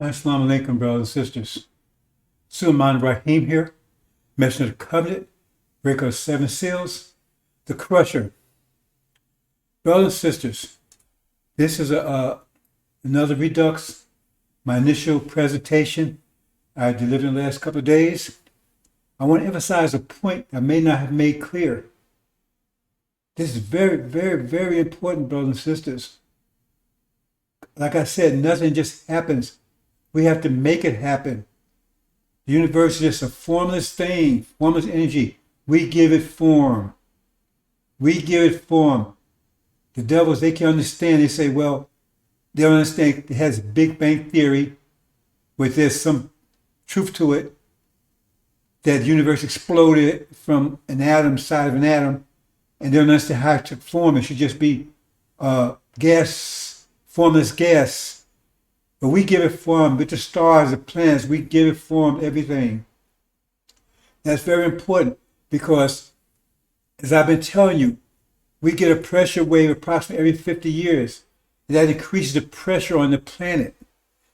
Assalamu alaikum, brothers and sisters. Sulaiman Rahim here, Messenger of the Covenant, Breaker of Seven Seals, the Crusher. Brothers and sisters, this is another redux, my initial presentation I delivered in the last couple of days. I want to emphasize a point I may not have made clear. This is very, very, very important, brothers and sisters. Like I said, nothing just happens. We have to make it happen. The universe is just a formless thing, formless energy. We give it form. We give it form. The devils, they can understand. They say, well, they don't understand. It has a Big Bang Theory, where there's some truth to it, that the universe exploded from an atom, side of an atom, and they don't understand how it took form. It should just be gas, formless gas. But we give it form with the stars, the planets, we give it form, everything. That's very important because, as I've been telling you, we get a pressure wave approximately every 50 years. And that increases the pressure on the planet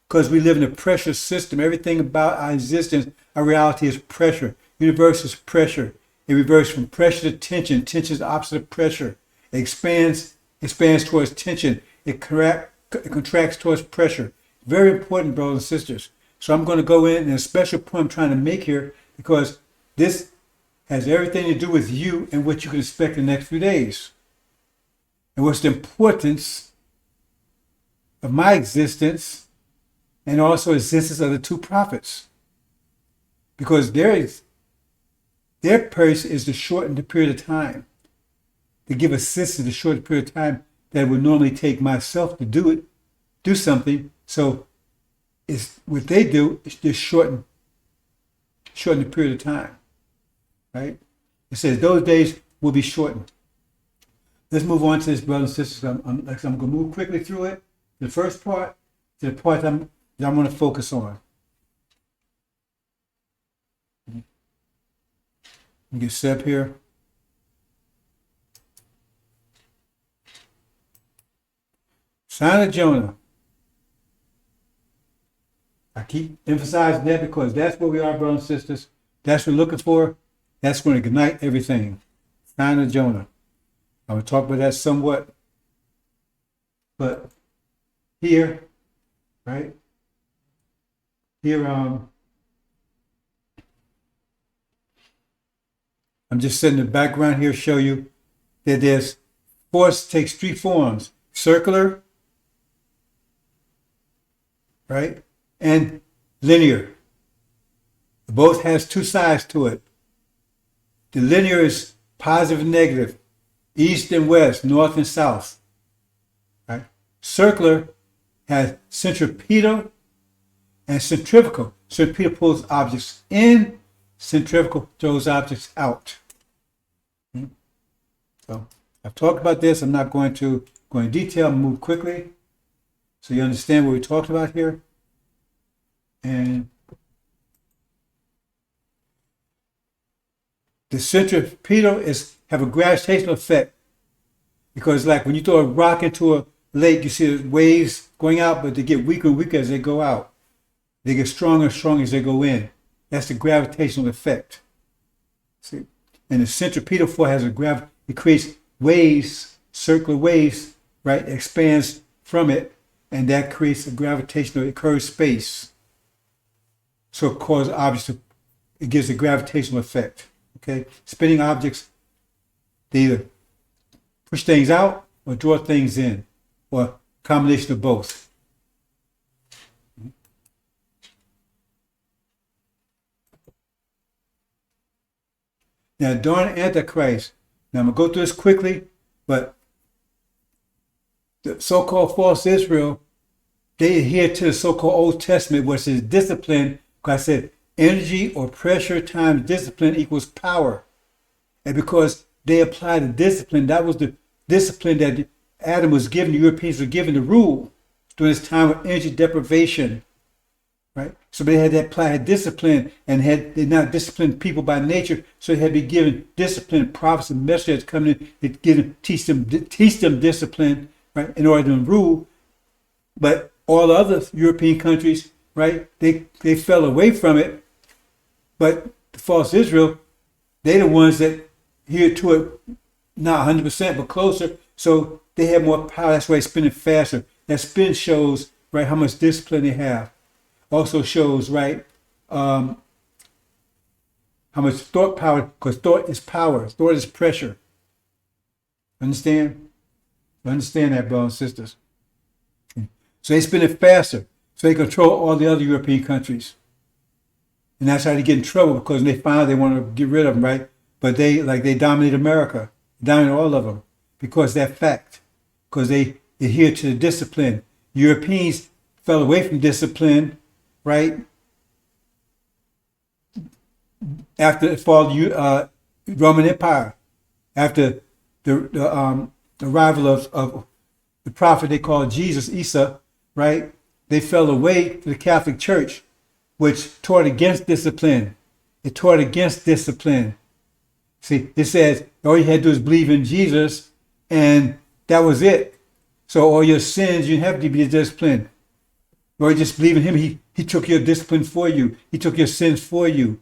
because we live in a pressure system. Everything about our existence, our reality is pressure. Universe is pressure. It reverses from pressure to tension. Tension is the opposite of pressure. It expands towards tension. It contracts towards pressure. Very important, brothers and sisters. So I'm going to go in, and a special point I'm trying to make here, because this has everything to do with you and what you can expect in the next few days. And what's the importance of my existence and also existence of the two prophets. Because their purpose is to shorten the period of time, to give assistance to shorten the period of time that would normally take myself to do something. So it's what they do is just shorten the period of time, right? It says those days will be shortened. Let's move on to this, brothers and sisters. I'm going to move quickly through it. The first part, to the part that I'm going to focus on. Let me get set up here. Sign of Jonah. I keep emphasizing that because that's where we are, brothers and sisters. That's what we're looking for. That's going to ignite everything. Sign of Jonah. I'm going to talk about that somewhat. But here, right? Here, I'm just setting the background here to show you that there's force takes three forms. Circular, right? And linear. Both has two sides to it. The linear is positive and negative, east and west, north and south. Right? Circular has centripetal and centrifugal. Centripetal pulls objects in, centrifugal throws objects out. So I've talked about this. I'm not going to go into detail, move quickly so you understand what we're talking about here. And the centripetal have a gravitational effect because, like when you throw a rock into a lake, you see the waves going out, but they get weaker and weaker as they go out. They get stronger and stronger as they go in. That's the gravitational effect. See, and the centripetal force has it creates waves, circular waves, right? It expands from it, and that creates a gravitational curved space. So it causes objects it gives a gravitational effect. Okay, spinning objects, they either push things out or draw things in, or a combination of both. Now, during Antichrist, now I'm going to go through this quickly, but the so-called false Israel, they adhere to the so-called Old Testament, which is discipline, because I said energy or pressure times discipline equals power. And because they applied the discipline, that was the discipline that Adam was given, the Europeans were given the rule during this time of energy deprivation. Right? So they had to apply discipline, and they not disciplined people by nature, so they had to be given discipline. Prophets and messengers coming in to teach them discipline, right, in order to rule. But all other European countries, right? They fell away from it, but the false Israel, they the ones that adhere to it, not 100%, but closer. So they have more power. That's why they're spinning faster. That spin shows, right, how much discipline they have. Also shows, right, how much thought power, because thought is power. Thought is pressure. Understand? Understand that, brothers and sisters. So they spin it faster. So they control all the other European countries. And that's how they get in trouble, because they find they want to get rid of them, right? But they dominate America, dominate all of them, because that fact, because they adhere to the discipline. Europeans fell away from discipline, right? After the fall of the Roman Empire, after the arrival of the prophet they called Jesus, Isa, right? They fell away to the Catholic Church, which taught against discipline. It taught against discipline. See, it says all you had to do is believe in Jesus, and that was it. So all your sins, you have to be disciplined. Or just believe in him. He took your discipline for you. He took your sins for you.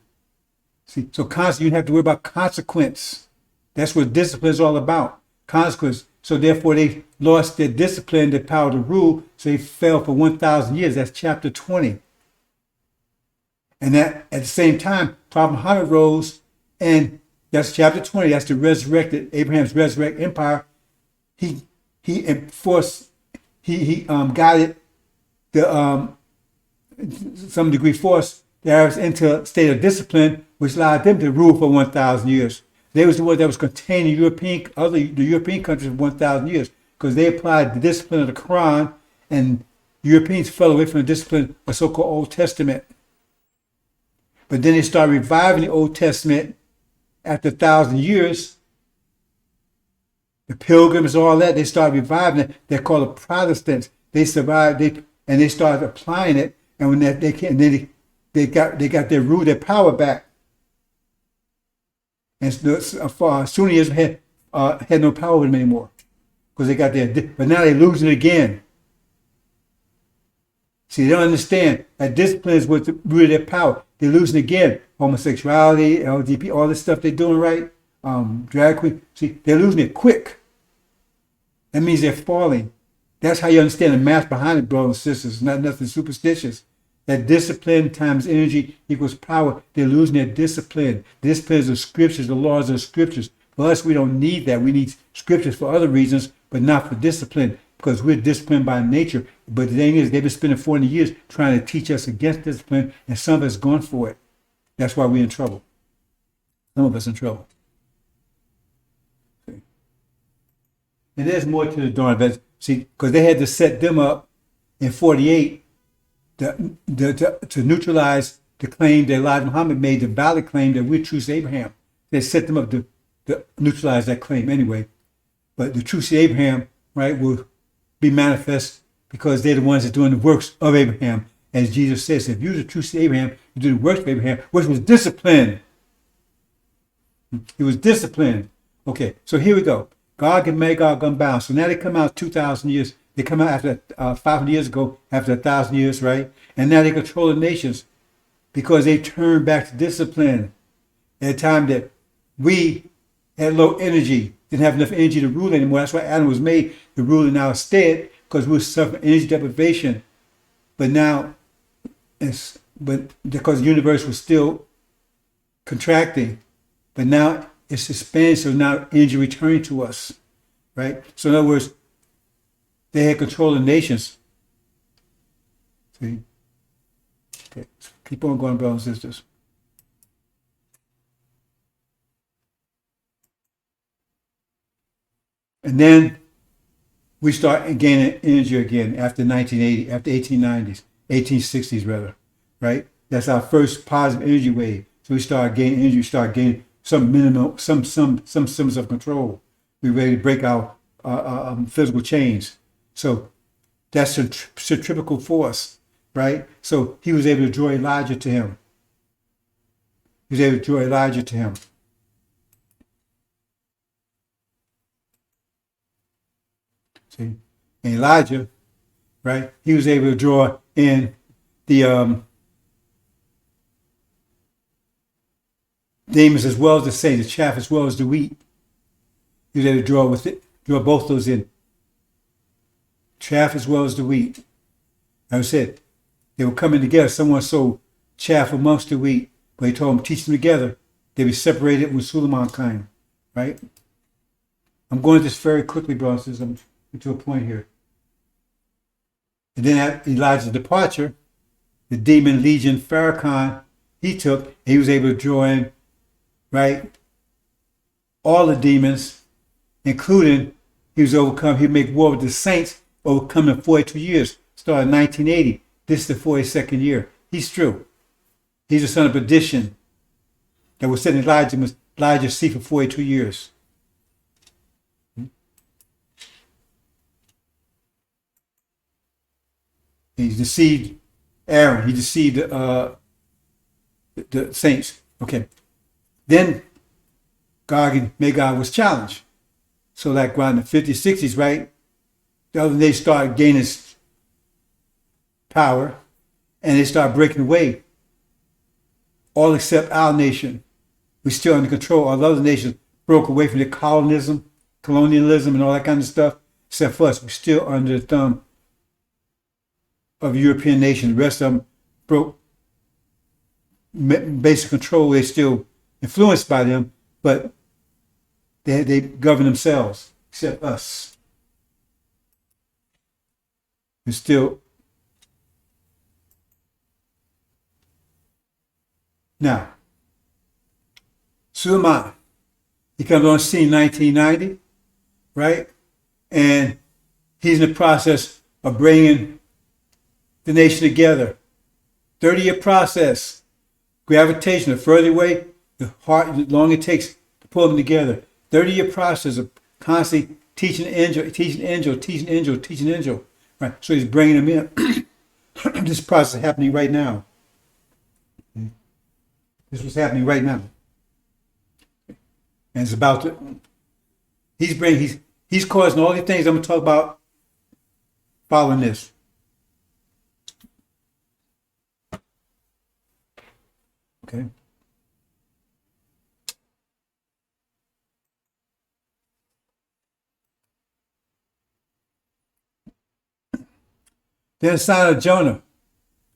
See, so constantly you have to worry about consequence. That's what discipline is all about. Consequence. So therefore they lost their discipline, their power to rule. So they fell for 1,000 years. That's chapter 20. And that at the same time, Prophet Muhammad rose, and that's chapter 20. That's the resurrected, Abraham's resurrected empire. He enforced, he guided the some degree forced the Arabs into a state of discipline, which allowed them to rule for 1,000 years. They was the one that was containing the European countries for 1,000 years, because they applied the discipline of the Quran, and Europeans fell away from the discipline of the so-called Old Testament. But then they started reviving the Old Testament after 1,000 years. The Pilgrims, all that, they started reviving it. They're called the Protestants. They survived, and they started applying it. And when they got their rule, their power back. And Sunnis had no power with them anymore, because they got but now they're losing it again. See, they don't understand that discipline is what's the root of their power. They're losing again. Homosexuality, LGBT, all this stuff they're doing, right? Drag queen. See, they're losing it quick. That means they're falling. That's how you understand the math behind it, brothers and sisters. Not nothing superstitious. That discipline times energy equals power. They're losing their discipline. Discipline is the scriptures, the laws of the scriptures. For us, we don't need that. We need scriptures for other reasons, but not for discipline, because we're disciplined by nature. But the thing is, they've been spending 40 years trying to teach us against discipline, and some of us gone for it. That's why we're in trouble. Some of us in trouble. See? And there's more to the dawn events. See, because they had to set them up in 48 to neutralize the claim that Elijah Muhammad made, the valid claim that we're true to Abraham. They set them up to neutralize that claim anyway. But the true seed of Abraham, right, will be manifest because they're the ones that are doing the works of Abraham. As Jesus says, if you're the true seed of Abraham, you do the works of Abraham, which was discipline. It was discipline. Okay, so here we go. Gog and Magog unbound. So now they come out 2,000 years. They come out after 500 years ago, after 1,000 years, right? And now they control the nations because they turned back to discipline at a time that we had low energy, didn't have enough energy to rule anymore. That's why Adam was made to rule in our stead, because we were suffering energy deprivation. But now, because the universe was still contracting, but now it's expanding, so now energy returning to us, right? So in other words, they had control of the nations. See? Okay, so keep on going, brothers and sisters. And then we start gaining energy again after 1980, after 1890s, 1860s rather, right? That's our first positive energy wave. So we start gaining energy, start gaining some minimal, some semblance of control. We're ready to break our physical chains. So that's a centrifugal force, right? So he was able to draw Elijah to him. He was able to draw Elijah to him. See? And Elijah, right? He was able to draw in the demons as well as the saints, the chaff as well as the wheat. He was able to draw both those in. Chaff as well as the wheat. As I said, they were coming together. Someone sowed chaff amongst the wheat, but he told them, teach them together. They be separated when Suleiman came, right? I'm going this very quickly, brothers. I'm to a point here. And then at Elijah's departure, the demon legion Farrakhan, he was able to draw in, right, all the demons, including he was overcome. He'd make war with the saints, overcome in 42 years. Started in 1980. This is the 42nd year. He's true. He's the son of perdition that was sent Elijah's seat for 42 years. He deceived Aaron. He deceived the saints. Okay. Then Gog and Magog was challenged. So like around the 50s, 60s, right? The other day started gaining power and they started breaking away. All except our nation. We're still under control. All other nations broke away from their colonialism and all that kind of stuff. Except for us, we're still under the thumb of European nations. The rest of them broke basic control. They're still influenced by them, but they govern themselves, except us. We're still. Now, Suleiman, he comes on scene in 1990, right? And he's in the process of bringing the nation together. 30-year process. Gravitation, the further away, the longer it takes to pull them together. 30-year process of constantly teaching the angel. Right? So he's bringing them in. This process is happening right now. This was happening right now. And it's about to, he's causing all the things I'm going to talk about following this. Okay. Then the sign of Jonah,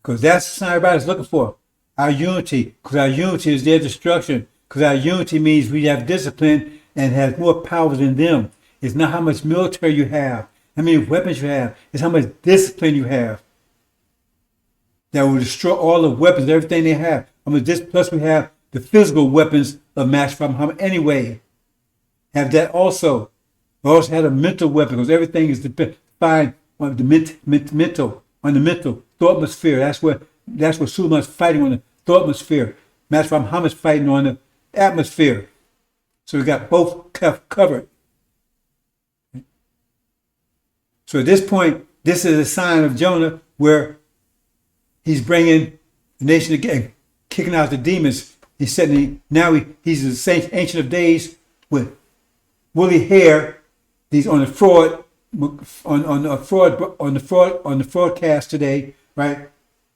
because that's the sign everybody's looking for. Our unity, because our unity is their destruction. Because our unity means we have discipline and have more power than them. It's not how much military you have, how many weapons you have. It's how much discipline you have that will destroy all the weapons, everything they have. Plus we have the physical weapons of mass from Muhammad anyway. Have that also. We also have a mental weapon because everything is defined on the mental thought atmosphere. That's what Suleiman's fighting on, the thought atmosphere. Mass from Muhammad's fighting on the atmosphere. So we got both covered. So at this point, this is a sign of Jonah where he's bringing the nation again, kicking out the demons. He's he's the saint, ancient of days with woolly hair. He's on the fraud on the broadcast today, right?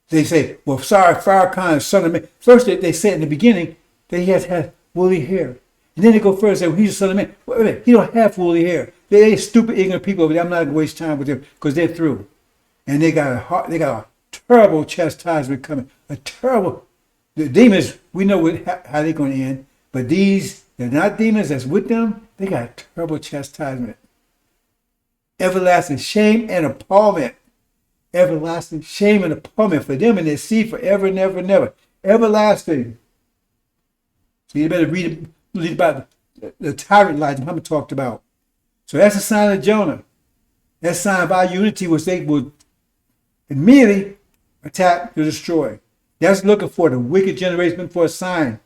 They say, well, sorry, Farrakhan is son of man. First, they said in the beginning that he had woolly hair. And then they go further and say, well, he's a son of man. Wait a minute, he don't have woolly hair. They stupid, ignorant people over there. I'm not going to waste time with them because they're through. And they got a terrible chastisement coming. The demons, we know how they're going to end. But they're not demons that's with them. They got a terrible chastisement. Everlasting shame and appallment. Everlasting shame and appallment for them and their seed forever and ever and ever. Everlasting. So you better read about the tyrant Elijah Muhammad talked about. So that's a sign of Jonah. That's a sign of our unity, which they would immediately attack to destroy. That's looking for the wicked generation for a sign.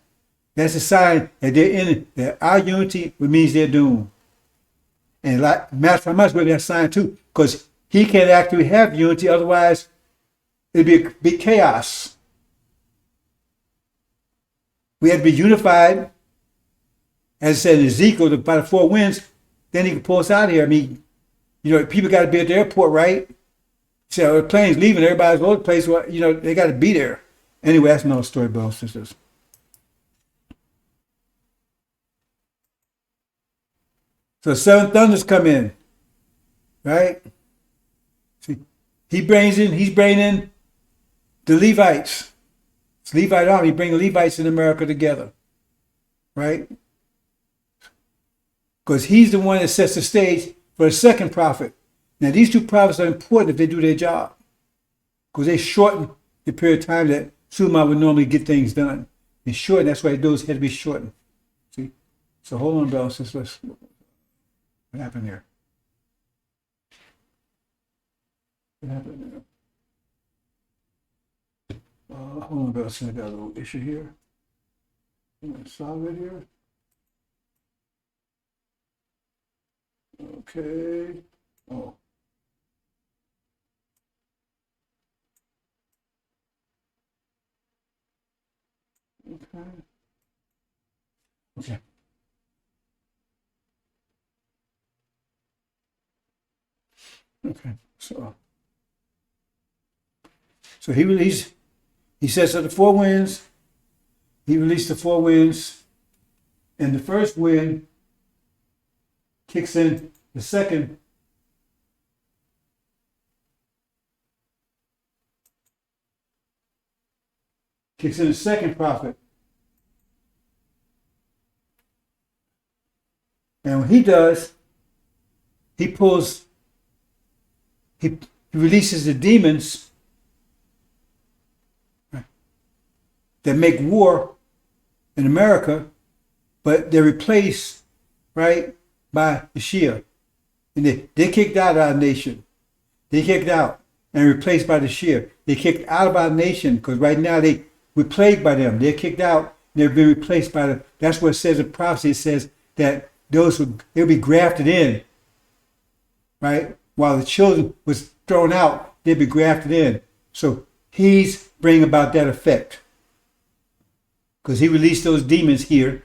That's a sign that they're in it, that our unity means they're doomed. And Master from us will be a sign too, because he can't actually have unity, otherwise it'd be a big chaos. We have to be unified, as it said in Ezekiel, by the four winds, then he can pull us out of here. I mean, people got to be at the airport, right? So the plane's leaving, everybody's going to the place where, they got to be there. Anyway, that's another story, brothers and sisters. So 7 thunders come in, right? See, he's bringing in the Levites. It's Levite army. He bringing Levites in America together, right? Because he's the one that sets the stage for the second prophet. Now, these 2 prophets are important if they do their job, because they shorten the period of time that Suleiman would normally get things done. They shorten. That's why those had to be shortened. See? So hold on, brothers and sisters. What happened here? What happened there? Hold on, brothers and sisters. I got a little issue here. I'm going to solve it here. Okay. Oh. Okay. Okay. Okay. So he sets up the 4 winds. He released the 4 winds. And the first wind kicks in the second. Kicks in the second prophet. And when he does, he releases the demons that make war in America, but they're replaced, right, by the Shia. And they kicked out our nation. They kicked out and replaced by the Shia. They kicked out of our nation because right now we're plagued by them. They're kicked out. And they've been replaced by that's what it says in prophecy. It says that they'll be grafted in, right? While the children was thrown out, they'd be grafted in. So he's bringing about that effect because he released those demons here,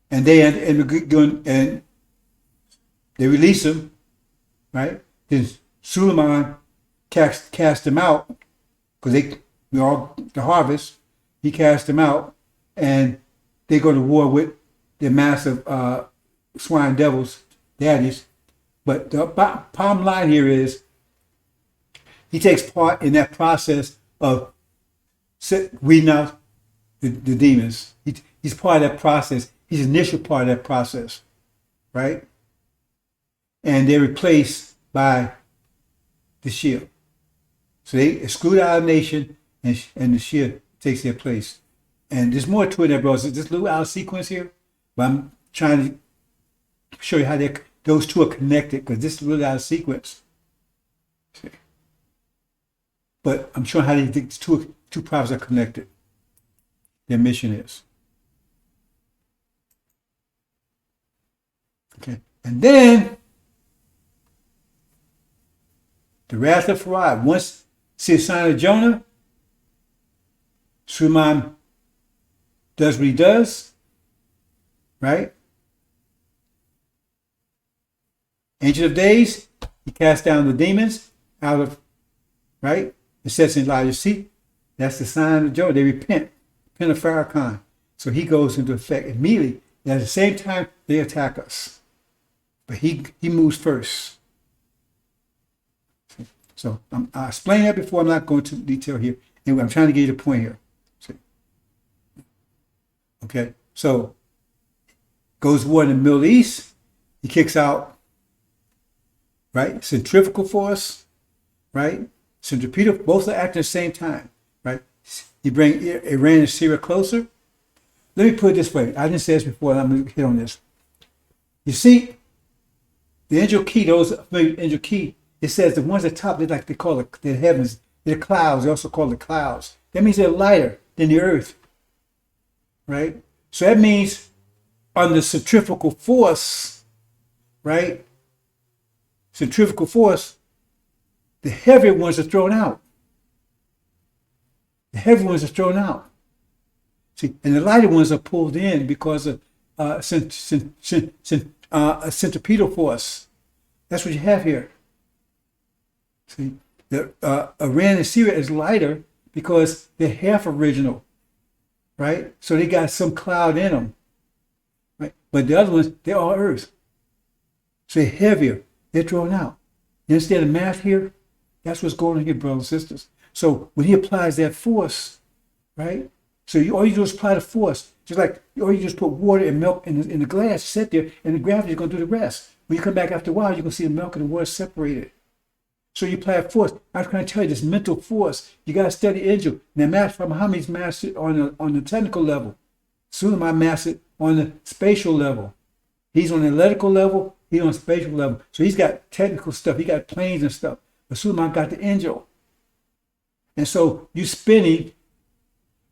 and they release them, right? Then Suleiman cast them out because the harvest. He cast them out, and they go to war with the massive swine devils, daddies. But the bottom line here is he takes part in that process of weeding out the demons. He's part of that process. He's the initial part of that process, right? And they're replaced by the Shia. So they exclude our nation, and the Shia takes their place. And there's more to it there, bro. So this little out of sequence here, but I'm trying to show you how those 2 are connected, because this is really out of sequence. See? But I'm showing how these two prophets are connected. Their mission is. Okay. And then the wrath of Pharaoh. Once see a sign of Jonah, Suleiman does what he does, right? Ancient of Days, he casts down the demons out of, right? It sets in Elijah's seat. That's the sign of Jonah. They repent of Farrakhan. So he goes into effect immediately. And at the same time, they attack us. But he moves first. So I explained that before. I'm not going to detail here. Anyway, I'm trying to get you the point here. See? Okay, so goes to war in the Middle East. He kicks out, right? Centrifugal force, right? Centripetal, both are acting at the same time, right? You bring Iran and Syria closer. Let me put it this way. I didn't say this before, and I'm going to hit on this. You see, the angel key, those familiar with angel key, it says the ones at the top, they call it the heavens, the clouds. They also call it clouds. That means they're lighter than the earth, right? So that means under centrifugal force, right? Centrifugal force, the heavier ones are thrown out. The heavy ones are thrown out. See, and the lighter ones are pulled in because of centripetal force. That's what you have here. See, the Iran and Syria is lighter because they're half original, right? So they got some cloud in them, right? But the other ones, they're all Earth. So they're heavier. They're drawn out. You understand the math here? That's what's going on here, brothers and sisters. So when he applies that force, right? So all you do is apply the force. Just like all you just put water and milk in the glass, sit there, and the gravity is going to do the rest. When you come back after a while, you're going to see the milk and the water separated. So you apply force. I'm trying to tell you this mental force. You got to study angel. Now, Master Muhammad's mastered on the technical level. Suleiman mastered on the spatial level. He's on the analytical level. He's on the spatial level. So he's got technical stuff. He got planes and stuff. But Suleiman got the angel. And so you spinning,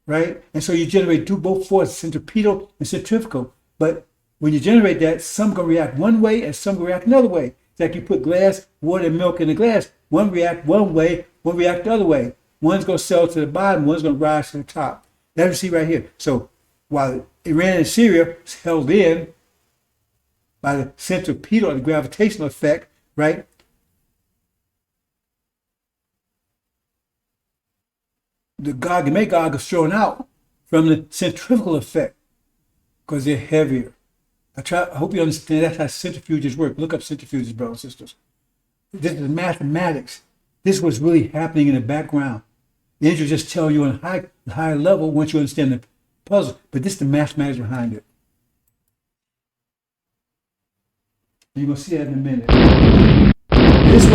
right? And so you generate both forces, centripetal and centrifugal. But when you generate that, some going to react one way and some going to react another way. It's like you put glass, water, and milk in the glass. One react one way, one react the other way. One's going to settle to the bottom, one's going to rise to the top. That's what you see right here. So while Iran and Syria is held in by the centripetal or the gravitational effect, right? The Gog and Magog is thrown out from the centrifugal effect because they're heavier. I hope you understand that's how centrifuges work. Look up centrifuges, brothers and sisters. This is mathematics. This was really happening in the background. The angel just tell you on a high level once you understand the puzzle, but this is the mathematics behind it. You're gonna see that in a minute. This is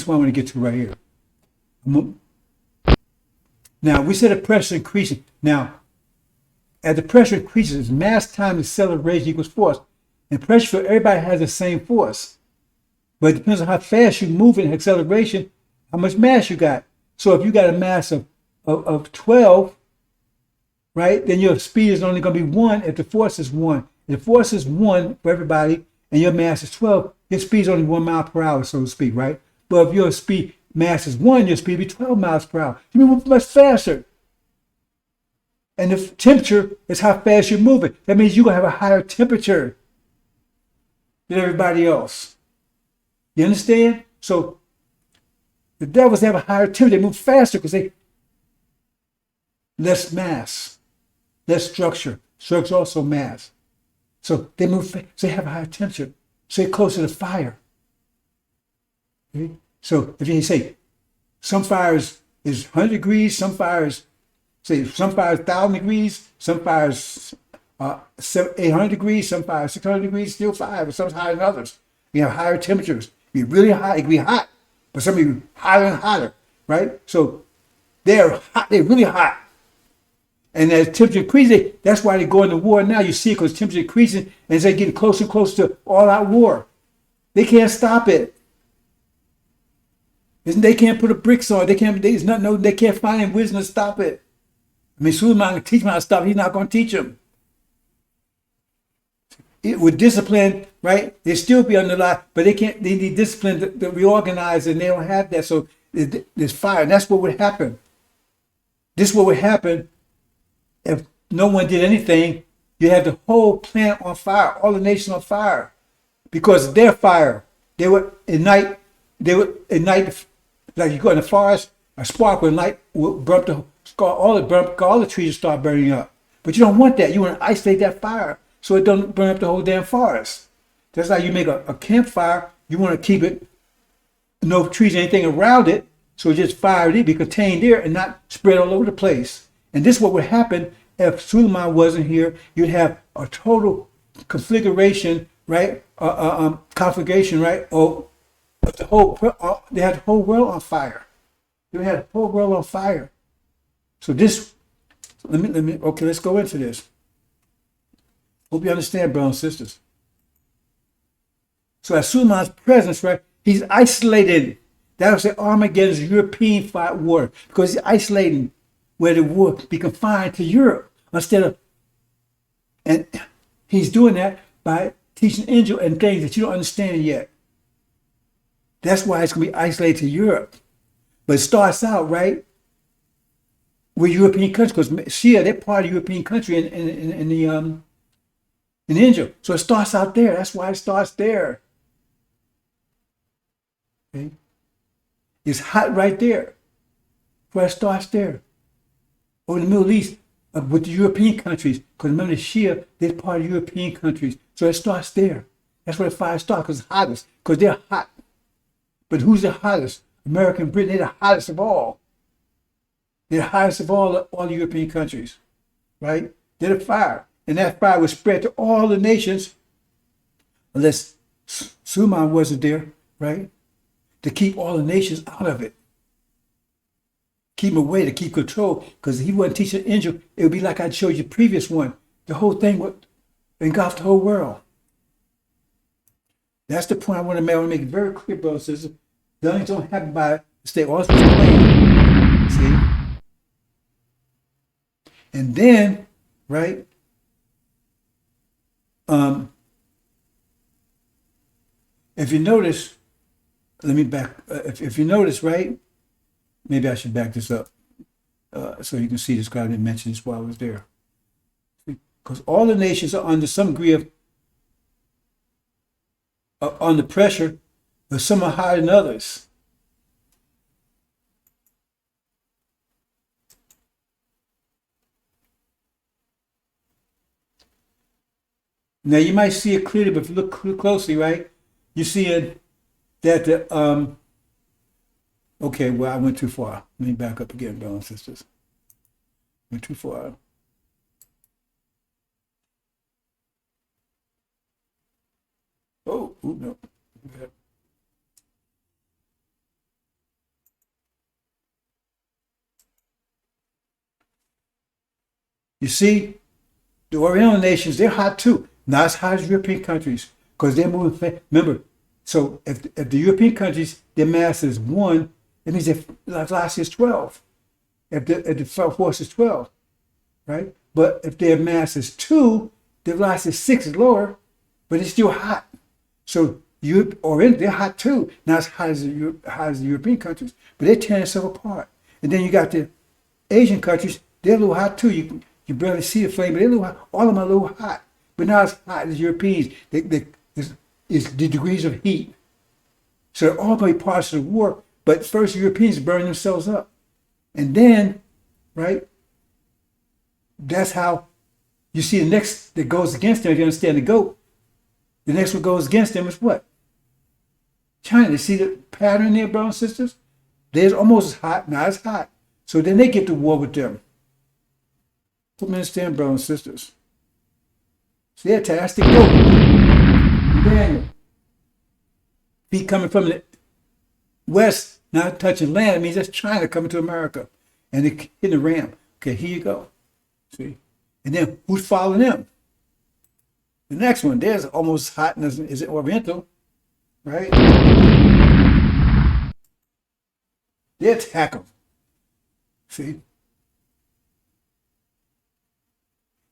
what I want to get to right here. Now we said the pressure increasing. Now, as the pressure increases, mass times acceleration equals force. And pressure for everybody has the same force. But it depends on how fast you move in acceleration, how much mass you got. So if you got a mass of 12, right, then your speed is only going to be 1 if the force is 1. If the force is 1 for everybody and your mass is 12, your speed is only 1 mile per hour, so to speak, right? But if your mass is 1, your speed will be 12 miles per hour. You move much faster. And the temperature is how fast you're moving. That means you're going to have a higher temperature than everybody else. You understand? So the devils have a higher temperature. They move faster because they less mass, less structure. Structure also mass. So they move fast. So they have a higher temperature. So they're closer to fire. Okay? So if you say some fires is 100 degrees, some fires 1,000 degrees, some fires 800 degrees, some fires 600 degrees, still fire, but some higher than others. You have higher temperatures. It can be really hot, it can be hot, but some be hotter and hotter, right? So they're hot, they're really hot. And as temperature increases, that's why they go into war now. You see it because temperature increasing and as they get closer and closer to all-out war. They can't stop it. They can't put a bricks on it. They can't find any wisdom to stop it. I mean, Suleiman can teach him how to stop. He's not going to teach him. With discipline, right? They still be under lie, but they can't. They need discipline to reorganize, and they don't have that. So there's fire, and that's what would happen. This is what would happen if no one did anything. You have the whole planet on fire, all the nations on fire, because of their fire. They would ignite. Like you go in the forest, a spark would ignite, would burn all the trees will start burning up. But you don't want that. You want to isolate that fire so it don't burn up the whole damn forest. That's like you make a campfire. You want to keep it, no trees, anything around it, so just fire it, be contained there and not spread all over the place. And this is what would happen if Suleiman wasn't here. You'd have a total configuration, right? Conflagration, right? They had the whole world on fire. They had the whole world on fire. So this, okay, let's go into this. Hope you understand, brothers and sisters. So at Suleiman's presence, right, he's isolated. That would say Armageddon is European fight war because he's isolating where the war be confined to Europe instead of, and he's doing that by teaching angel and things that you don't understand yet. That's why it's going to be isolated to Europe. But it starts out, right, with European countries, because Shia, they're part of European country in the angel. So it starts out there. That's why it starts there. Okay? It's hot right there. Where it starts there. Or in the Middle East, with the European countries, because remember the Shia, they're part of European countries. So it starts there. That's where the fire starts, because it's hottest, because they're hot. But who's the hottest? America and Britain, they're the hottest of all. They're the hottest of all the European countries, right? They're the fire. And that fire was spread to all the nations, unless Suleiman wasn't there, right? To keep all the nations out of it. Keep them away, to keep control. Because if he wasn't teaching the angel, it would be like I showed you the previous one. The whole thing would engulf the whole world. That's the point I want to make it very clear, brothers and sisters. The things don't happen by mistake. All this plan. See? And then, right? If you notice, let me back. If you notice, right? Maybe I should back this up so you can see this. God didn't mention this while I was there. Because all the nations are under some degree of under pressure, but some are higher than others. Now you might see it clearly, but if you look closely, right, you see it that the okay, well, I went too far. Let me back up again, brothers and sisters. Went too far. Oh, no. You see, the Oriental nations, they're hot too. Not as hot as European countries, because they're moving. Remember, so if the European countries, their mass is 1, it means their velocity is 12. If the force is 12, right? But if their mass is 2, their velocity is 6 is lower, but it's still hot. So Europe, Oriental, they're hot too. Not as hot as the European countries, but they're tearing themselves apart. And then you got the Asian countries, they're a little hot too. You barely see the flame, but they're a little hot. All of them are a little hot, but not as hot as Europeans. It's the degrees of heat. So they're all going to be parts of the war, but first Europeans burn themselves up. And then, right, that's how you see the next that goes against them. If you understand the goat, the next one goes against them is what? China. You see the pattern there, brothers and sisters? They're almost as hot, not as hot. So then they get to war with them. Let me understand, brothers and sisters. See, that's the goat. Daniel. Feet coming from the west, not touching land, it means that's China coming to America. And they're hitting the ram. Okay, here you go. See? And then who's following them? The next one, there's almost hot and is it Oriental, right? They attack them. See?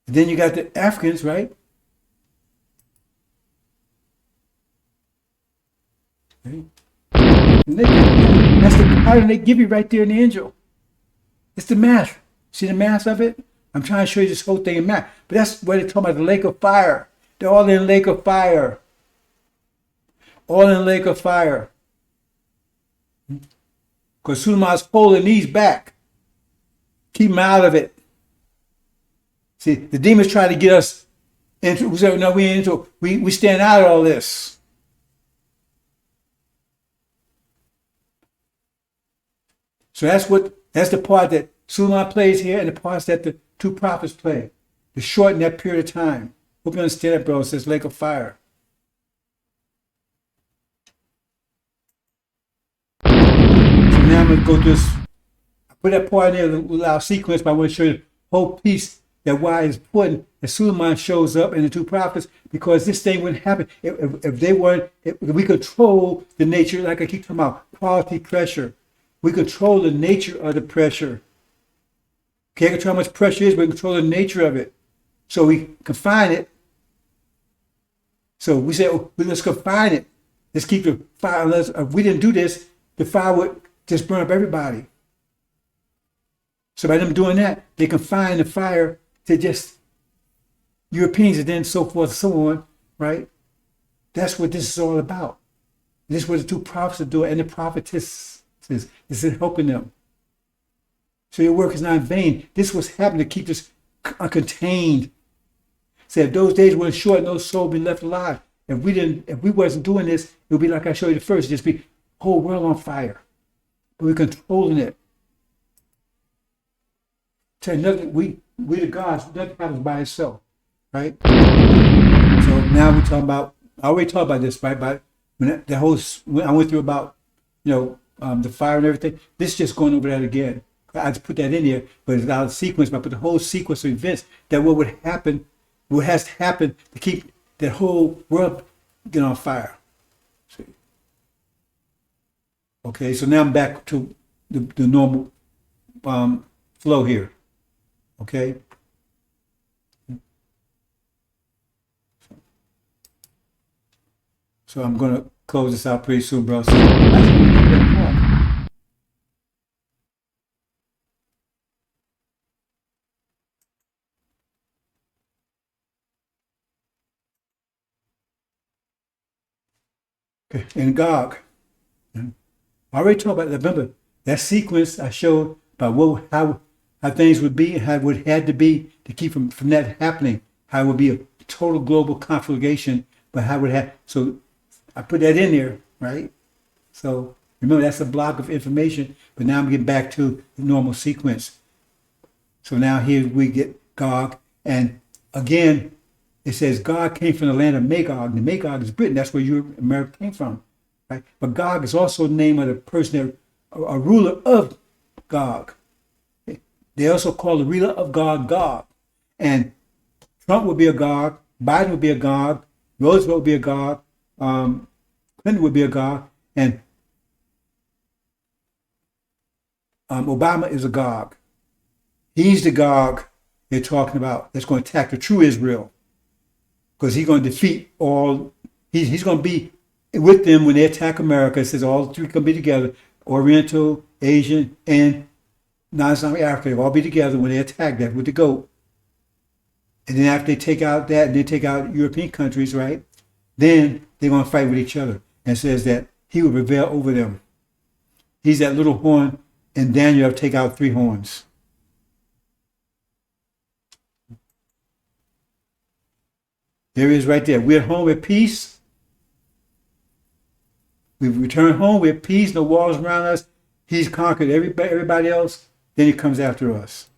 And then you got the Africans, right? Okay. That's the pattern they give you right there in the angel. It's the math. See the math of it? I'm trying to show you this whole thing in math. But that's what they're talking about, the lake of fire. They're all in the lake of fire. All in the lake of fire. Because Suleiman's holding these back. Keep them out of it. See, the demons try to get us into, no, we stand out of all this. So that's the part that Suleiman plays here and the parts that the two prophets play to shorten that period of time. Hope you understand that, bro. It says lake of fire. So now I'm going to go through this. I put that part in there to allow sequence, but I want to show you the whole piece that why it's important that Suleiman shows up in the two prophets, because this thing wouldn't happen if they weren't, if we control the nature, like I keep talking about, quality pressure. We control the nature of the pressure. Can't control how much pressure is, but we control the nature of it. So we confine it. So we say, oh, let's confine it. Let's keep the fire. Unless if we didn't do this, the fire would just burn up everybody. So by them doing that, they confine the fire to just Europeans and then so forth and so on, right? That's what this is all about. This is what the two prophets are doing, and the prophetess. Says, this is helping them. So your work is not in vain. This was happening to keep us contained. Said those days were short, no soul be left alive. If we wasn't doing this, it would be like I showed you first, just be whole world on fire. But we're controlling it. Tell you nothing, we the gods, nothing happens by itself, right? So now we're talking about, I already talked about this, right? But when I went through about, the fire and everything. This is just going over that again. I just put that in there, but it's out of sequence. But I put the whole sequence of events that what would happen, what has to happen to keep that whole world get on fire. See? Okay, so now I'm back to the normal flow here. Okay. So I'm going to close this out pretty soon, bro. So okay. And Gog. I already talked about that. Remember, that sequence I showed about how things would be and how it had to be to keep from that happening. How it would be a total global conflagration, but how it would have. So I put that in there, right? So remember, that's a block of information, but now I'm getting back to the normal sequence. So now here we get Gog, and again, it says God came from the land of Magog. The Magog is Britain. That's where America came from, right? But Gog is also the name of the person that a ruler of Gog. They also call the ruler of Gog Gog, and Trump would be a Gog, Biden would be a Gog, Roosevelt would be a Gog, Clinton would be a Gog, and Obama is a Gog. He's the Gog they're talking about that's going to attack the true Israel, because he's going to defeat all. He's going to be with them when they attack America. It says all three can be together: Oriental, Asian, and non-Islamic Africa. They'll all be together when they attack that with the goat. And then after they take out that, and they take out European countries, right? Then they're going to fight with each other. And it says that he will prevail over them. He's that little horn, and Daniel will take out 3 horns. There he is right there. We're at home at peace. We've returned home with peace, no walls around us. He's conquered everybody else. Then he comes after us.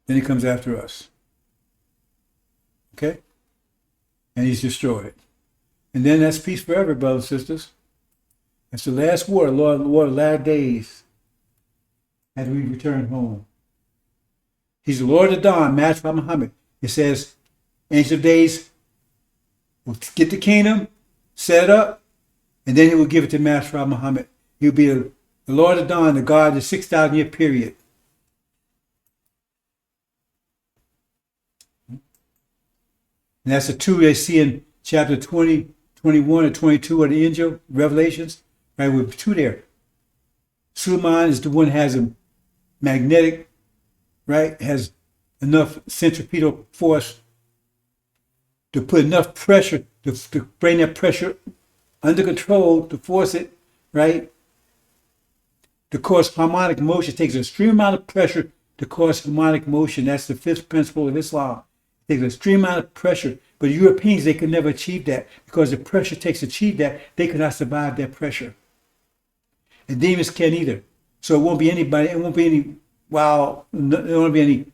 Then he comes after us. Okay? And he's destroyed. And then that's peace forever, brothers and sisters. That's the last war, Lord of the latter days, as we return home. He's the Lord of Dawn, matched by Muhammad. It says, Ancient of Days will get the kingdom, set it up, and then he will give it to Master Muhammad. He'll be the Lord of Dawn, the God of the 6,000-year period. And that's the 2 they see in chapter 20, 21, or 22 of the Angel, Revelations. Right, with 2 there. Suleiman is the one that has a magnetic, right, has enough centripetal force to put enough pressure, to bring that pressure under control, to force it, right, to cause harmonic motion. It takes an extreme amount of pressure to cause harmonic motion. That's the 5th principle of Islam. It takes an extreme amount of pressure. But the Europeans, they could never achieve that, because the pressure takes to achieve that, they could not survive that pressure. And demons can't either. So it won't be anybody, it won't be any, there won't be any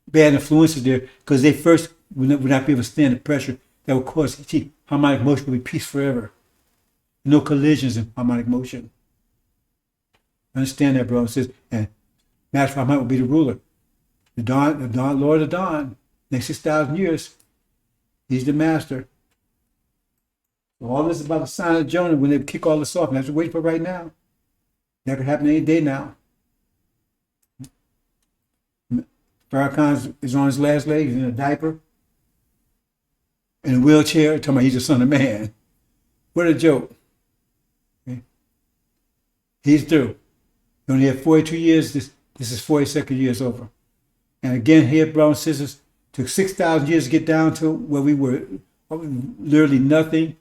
bad influences there, because they first would not be able to stand the pressure that would cause harmonic motion. Will be peace forever. No collisions in harmonic motion. Understand that, brother and sister. And Master Muhammad will be the ruler. The dawn, Lord of Dawn. Next 6,000 years, he's the master. So all this is about the sign of Jonah when they kick all this off. And that's what we're waiting for right now. That could happen any day now. Farrakhan is on his last leg. He's in a diaper, in a wheelchair, talking about he's the son of man. What a joke. Okay. He's through. He only had 42 years. This is 42nd years over. And again here, brothers and sisters, Took 6,000 years to get down to where we were literally nothing.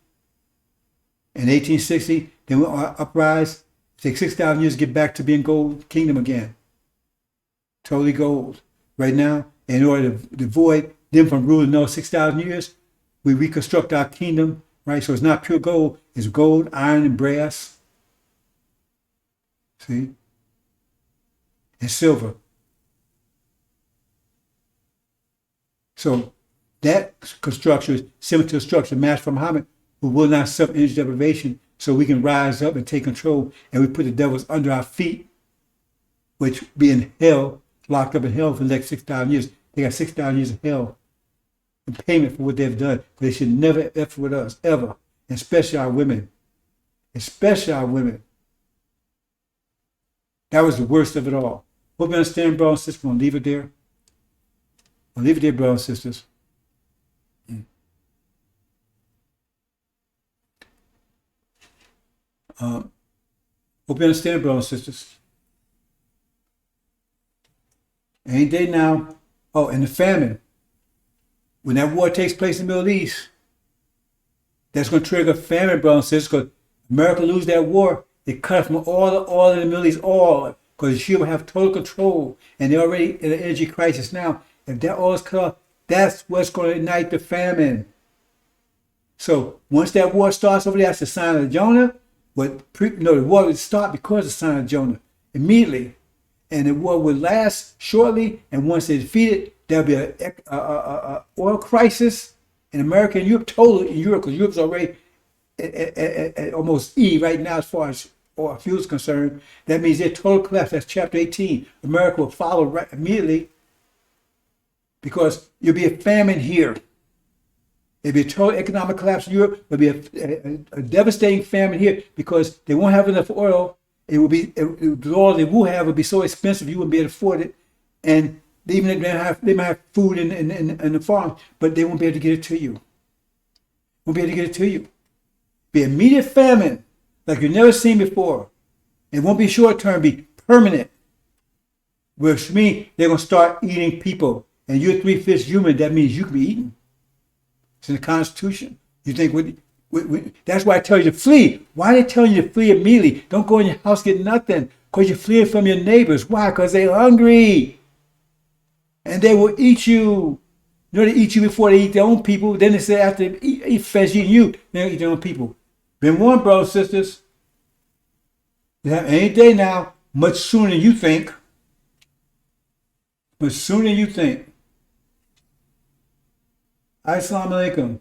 In 1860, then we uprise. Take 6,000 years to get back to being gold kingdom again. Totally gold. Right now, in order to avoid them from ruling those 6,000 years, we reconstruct our kingdom, right? So it's not pure gold, it's gold, iron, and brass. See? And silver. So that structure is similar to the structure matched from Muhammad, who will not suffer energy deprivation, so we can rise up and take control, and we put the devils under our feet, which be in hell, locked up in hell for the next 6,000 years. They got 6,000 years of hell in payment for what they've done. But they should never F with us, ever. And especially our women. Especially our women. That was the worst of it all. Hope you understand, brothers and sisters. We're going to leave it there. We'll leave it there, brothers and sisters. Hope you understand, brothers and sisters. Any day now. Oh, and the famine. When that war takes place in the Middle East, that's going to trigger famine, brothers and sisters, because America lose that war. They cut from all the oil in the Middle East, all, because she will have total control. And they're already in an energy crisis now. If that oil is cut off, that's what's going to ignite the famine. So once that war starts over there, that's the sign of Jonah. The war would start because of the sign of Jonah immediately. And the war would last shortly. And once they're defeated, there'll be an oil crisis in America and Europe, totally in Europe, because Europe's already at almost E right now as far as oil fuel is concerned. That means their total collapse. That's chapter 18. America will follow right immediately, because there'll be a famine here. There'll be a total economic collapse in Europe. There'll be a devastating famine here, because they won't have enough oil. The oil they will have will be so expensive you wouldn't be able to afford it. And even if they might have food in the farm, but they won't be able to get it to you. Won't be able to get it to you. Be immediate famine like you've never seen before. It won't be short term, be permanent. Which means they're going to start eating people. And you're 3/5 human, that means you can be eaten. It's in the Constitution. You think that's why I tell you to flee. Why are they telling you to flee immediately? Don't go in your house, get nothing. Because you're fleeing from your neighbors. Why? Because they're hungry. And they will eat you. You know, they eat you before they eat their own people. Then they say after they finish eating you, they'll eat their own people. Been warned, brothers and sisters. You have any day now, much sooner than you think. Much sooner than you think. Assalamu alaikum.